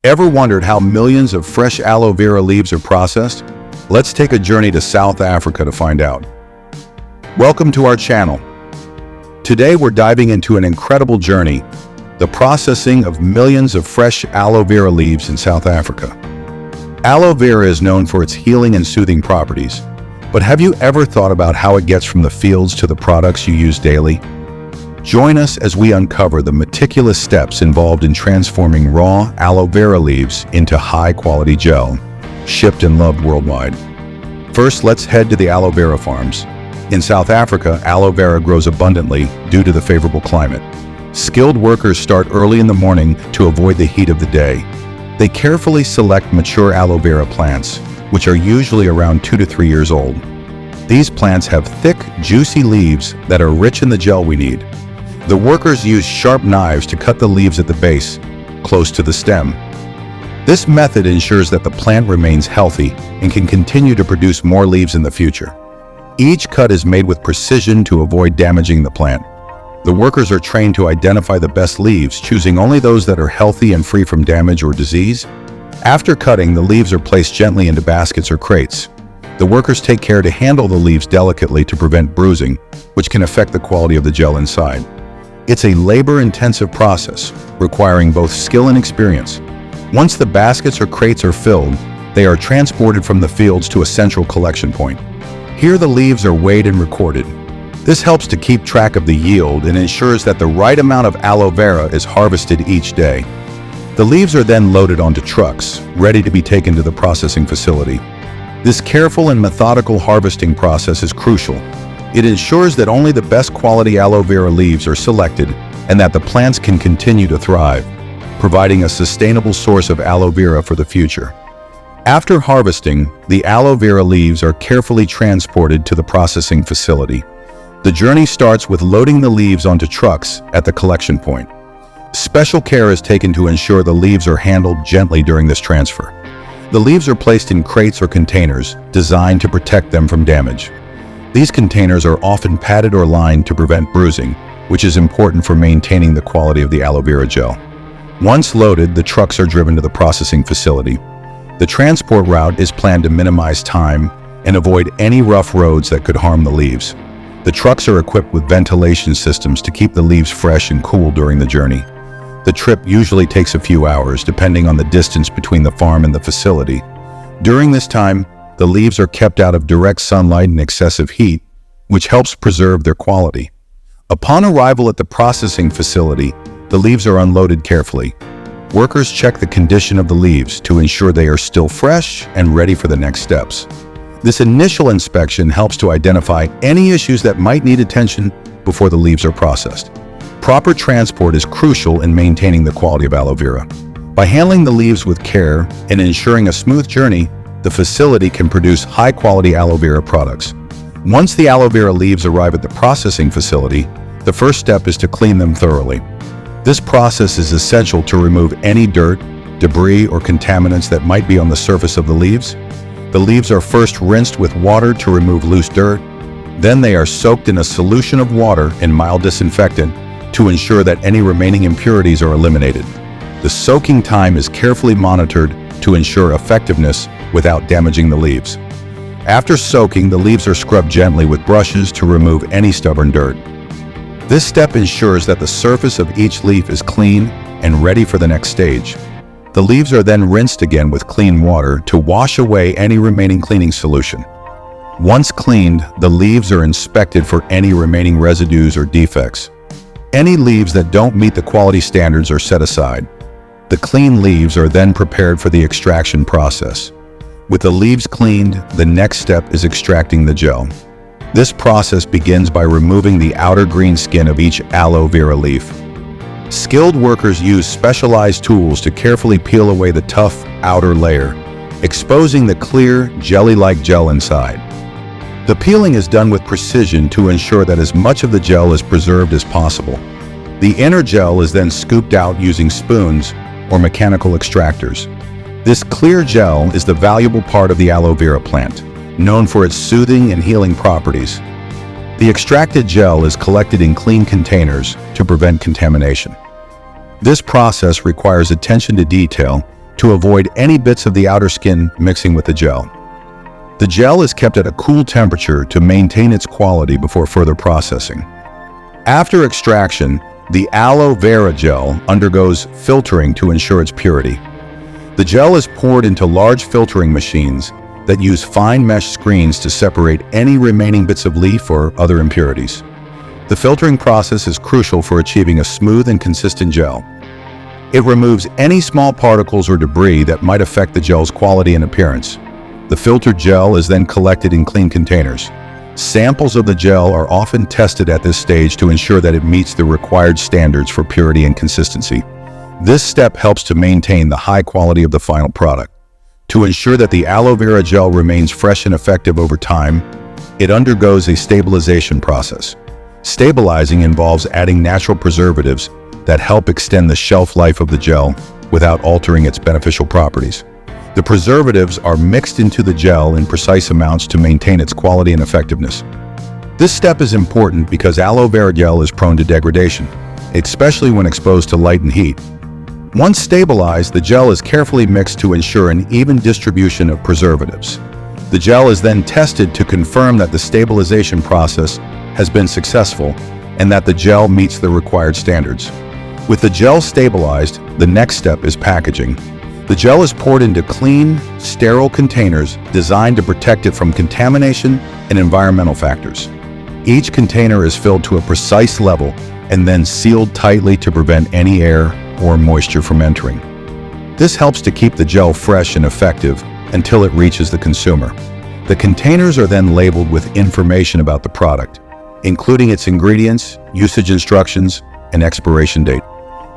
Ever wondered how millions of fresh aloe vera leaves are processed? Let's take a journey to South Africa to find out. Welcome to our channel. Today we're diving into an incredible journey, the processing of millions of fresh aloe vera leaves in South Africa. Aloe vera is known for its healing and soothing properties, but have you ever thought about how it gets from the fields to the products you use daily? Join us as we uncover the meticulous steps involved in transforming raw aloe vera leaves into high-quality gel, shipped and loved worldwide. First, let's head to the aloe vera farms. In South Africa, aloe vera grows abundantly due to the favorable climate. Skilled workers start early in the morning to avoid the heat of the day. They carefully select mature aloe vera plants, which are usually around 2 to 3 years old. These plants have thick, juicy leaves that are rich in the gel we need. The workers use sharp knives to cut the leaves at the base, close to the stem. This method ensures that the plant remains healthy and can continue to produce more leaves in the future. Each cut is made with precision to avoid damaging the plant. The workers are trained to identify the best leaves, choosing only those that are healthy and free from damage or disease. After cutting, the leaves are placed gently into baskets or crates. The workers take care to handle the leaves delicately to prevent bruising, which can affect the quality of the gel inside. It's a labor-intensive process, requiring both skill and experience. Once the baskets or crates are filled, they are transported from the fields to a central collection point. Here the leaves are weighed and recorded. This helps to keep track of the yield and ensures that the right amount of aloe vera is harvested each day. The leaves are then loaded onto trucks, ready to be taken to the processing facility. This careful and methodical harvesting process is crucial. It ensures that only the best quality aloe vera leaves are selected and that the plants can continue to thrive, providing a sustainable source of aloe vera for the future. After harvesting, the aloe vera leaves are carefully transported to the processing facility. The journey starts with loading the leaves onto trucks at the collection point. Special care is taken to ensure the leaves are handled gently during this transfer. The leaves are placed in crates or containers designed to protect them from damage. These containers are often padded or lined to prevent bruising, which is important for maintaining the quality of the aloe vera gel. Once loaded, the trucks are driven to the processing facility. The transport route is planned to minimize time and avoid any rough roads that could harm the leaves. The trucks are equipped with ventilation systems to keep the leaves fresh and cool during the journey. The trip usually takes a few hours, depending on the distance between the farm and the facility. During this time, the leaves are kept out of direct sunlight and excessive heat, which helps preserve their quality. Upon arrival at the processing facility, the leaves are unloaded carefully. Workers check the condition of the leaves to ensure they are still fresh and ready for the next steps. This initial inspection helps to identify any issues that might need attention before the leaves are processed. Proper transport is crucial in maintaining the quality of aloe vera. By handling the leaves with care and ensuring a smooth journey, the facility can produce high-quality aloe vera products. Once the aloe vera leaves arrive at the processing facility, the first step is to clean them thoroughly. This process is essential to remove any dirt, debris, or contaminants that might be on the surface of the leaves. The leaves are first rinsed with water to remove loose dirt. Then they are soaked in a solution of water and mild disinfectant to ensure that any remaining impurities are eliminated. The soaking time is carefully monitored to ensure effectiveness without damaging the leaves. After soaking, the leaves are scrubbed gently with brushes to remove any stubborn dirt. This step ensures that the surface of each leaf is clean and ready for the next stage. The leaves are then rinsed again with clean water to wash away any remaining cleaning solution. Once cleaned, the leaves are inspected for any remaining residues or defects. Any leaves that don't meet the quality standards are set aside. The clean leaves are then prepared for the extraction process. With the leaves cleaned, the next step is extracting the gel. This process begins by removing the outer green skin of each aloe vera leaf. Skilled workers use specialized tools to carefully peel away the tough outer layer, exposing the clear, jelly-like gel inside. The peeling is done with precision to ensure that as much of the gel is preserved as possible. The inner gel is then scooped out using spoons or mechanical extractors. This clear gel is the valuable part of the aloe vera plant, known for its soothing and healing properties. The extracted gel is collected in clean containers to prevent contamination. This process requires attention to detail to avoid any bits of the outer skin mixing with the gel. The gel is kept at a cool temperature to maintain its quality before further processing. After extraction, the aloe vera gel undergoes filtering to ensure its purity. The gel is poured into large filtering machines that use fine mesh screens to separate any remaining bits of leaf or other impurities. The filtering process is crucial for achieving a smooth and consistent gel. It removes any small particles or debris that might affect the gel's quality and appearance. The filtered gel is then collected in clean containers. Samples of the gel are often tested at this stage to ensure that it meets the required standards for purity and consistency. This step helps to maintain the high quality of the final product. To ensure that the aloe vera gel remains fresh and effective over time, it undergoes a stabilization process. Stabilizing involves adding natural preservatives that help extend the shelf life of the gel without altering its beneficial properties. The preservatives are mixed into the gel in precise amounts to maintain its quality and effectiveness. This step is important because aloe vera gel is prone to degradation, especially when exposed to light and heat. Once stabilized, the gel is carefully mixed to ensure an even distribution of preservatives. The gel is then tested to confirm that the stabilization process has been successful and that the gel meets the required standards. With the gel stabilized, the next step is packaging. The gel is poured into clean, sterile containers designed to protect it from contamination and environmental factors. Each container is filled to a precise level and then sealed tightly to prevent any air or moisture from entering. This helps to keep the gel fresh and effective until it reaches the consumer. The containers are then labeled with information about the product, including its ingredients, usage instructions, and expiration date.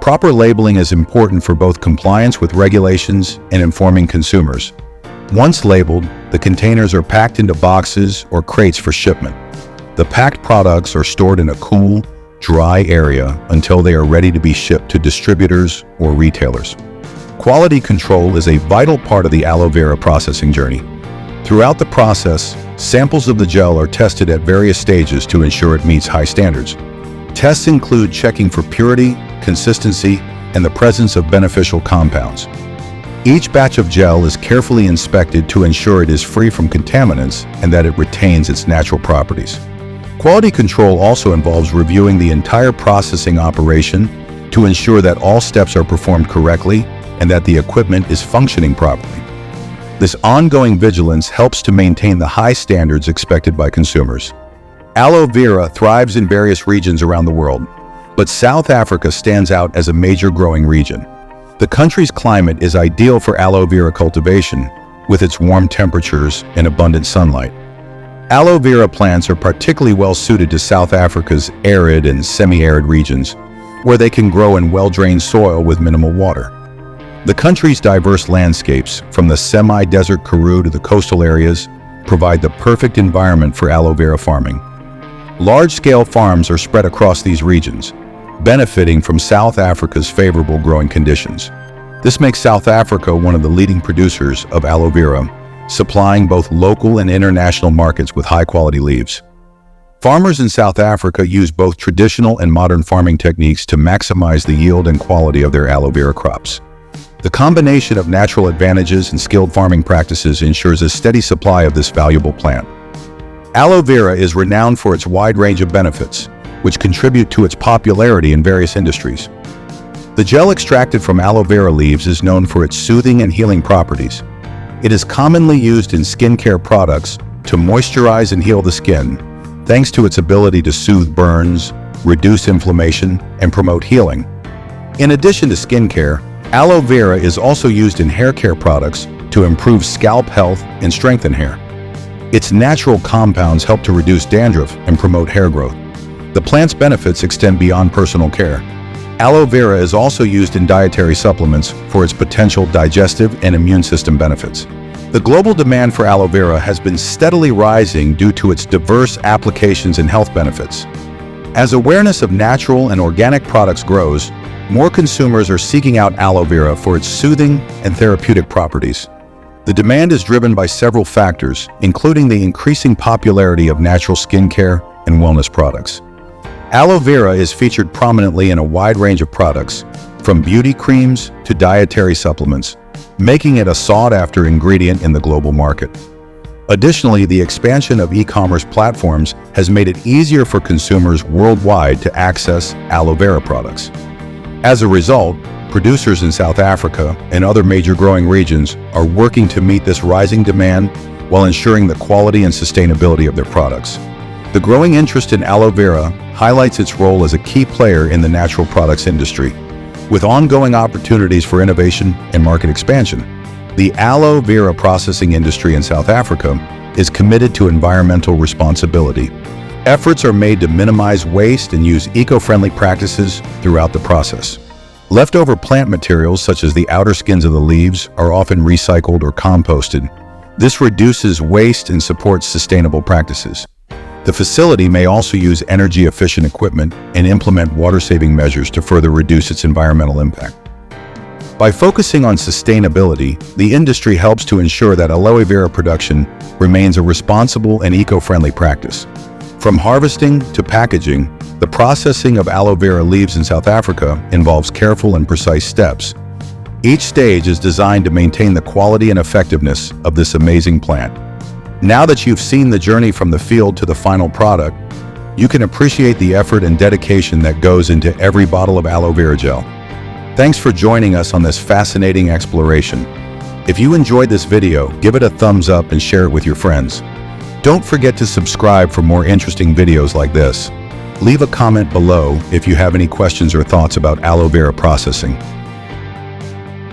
Proper labeling is important for both compliance with regulations and informing consumers. Once labeled, the containers are packed into boxes or crates for shipment. The packed products are stored in a cool, dry area until they are ready to be shipped to distributors or retailers. Quality control is a vital part of the aloe vera processing journey. Throughout the process, samples of the gel are tested at various stages to ensure it meets high standards. Tests include checking for purity, consistency, and the presence of beneficial compounds. Each batch of gel is carefully inspected to ensure it is free from contaminants and that it retains its natural properties. Quality control also involves reviewing the entire processing operation to ensure that all steps are performed correctly and that the equipment is functioning properly. This ongoing vigilance helps to maintain the high standards expected by consumers. Aloe vera thrives in various regions around the world, but South Africa stands out as a major growing region. The country's climate is ideal for aloe vera cultivation, with its warm temperatures and abundant sunlight. Aloe vera plants are particularly well suited to South Africa's arid and semi-arid regions, where they can grow in well-drained soil with minimal water. The country's diverse landscapes, from the semi-desert Karoo to the coastal areas, provide the perfect environment for aloe vera farming. Large-scale farms are spread across these regions, benefiting from South Africa's favorable growing conditions. This makes South Africa one of the leading producers of aloe vera, supplying both local and international markets with high-quality leaves. Farmers in South Africa use both traditional and modern farming techniques to maximize the yield and quality of their aloe vera crops. The combination of natural advantages and skilled farming practices ensures a steady supply of this valuable plant. Aloe vera is renowned for its wide range of benefits, which contribute to its popularity in various industries. The gel extracted from aloe vera leaves is known for its soothing and healing properties. It is commonly used in skincare products to moisturize and heal the skin, thanks to its ability to soothe burns, reduce inflammation, and promote healing. In addition to skincare, aloe vera is also used in hair care products to improve scalp health and strengthen hair. Its natural compounds help to reduce dandruff and promote hair growth. The plant's benefits extend beyond personal care. Aloe vera is also used in dietary supplements for its potential digestive and immune system benefits. The global demand for aloe vera has been steadily rising due to its diverse applications and health benefits. As awareness of natural and organic products grows, more consumers are seeking out aloe vera for its soothing and therapeutic properties. The demand is driven by several factors, including the increasing popularity of natural skincare and wellness products. Aloe vera is featured prominently in a wide range of products, from beauty creams to dietary supplements, making it a sought-after ingredient in the global market. Additionally, the expansion of e-commerce platforms has made it easier for consumers worldwide to access aloe vera products. As a result, producers in South Africa and other major growing regions are working to meet this rising demand while ensuring the quality and sustainability of their products. The growing interest in aloe vera highlights its role as a key player in the natural products industry. With ongoing opportunities for innovation and market expansion, the aloe vera processing industry in South Africa is committed to environmental responsibility. Efforts are made to minimize waste and use eco-friendly practices throughout the process. Leftover plant materials such as the outer skins of the leaves are often recycled or composted. This reduces waste and supports sustainable practices. The facility may also use energy-efficient equipment and implement water-saving measures to further reduce its environmental impact. By focusing on sustainability, the industry helps to ensure that aloe vera production remains a responsible and eco-friendly practice. From harvesting to packaging, the processing of aloe vera leaves in South Africa involves careful and precise steps. Each stage is designed to maintain the quality and effectiveness of this amazing plant. Now that you've seen the journey from the field to the final product, you can appreciate the effort and dedication that goes into every bottle of aloe vera gel. Thanks for joining us on this fascinating exploration. If you enjoyed this video, give it a thumbs up and share it with your friends. Don't forget to subscribe for more interesting videos like this. Leave a comment below if you have any questions or thoughts about aloe vera processing.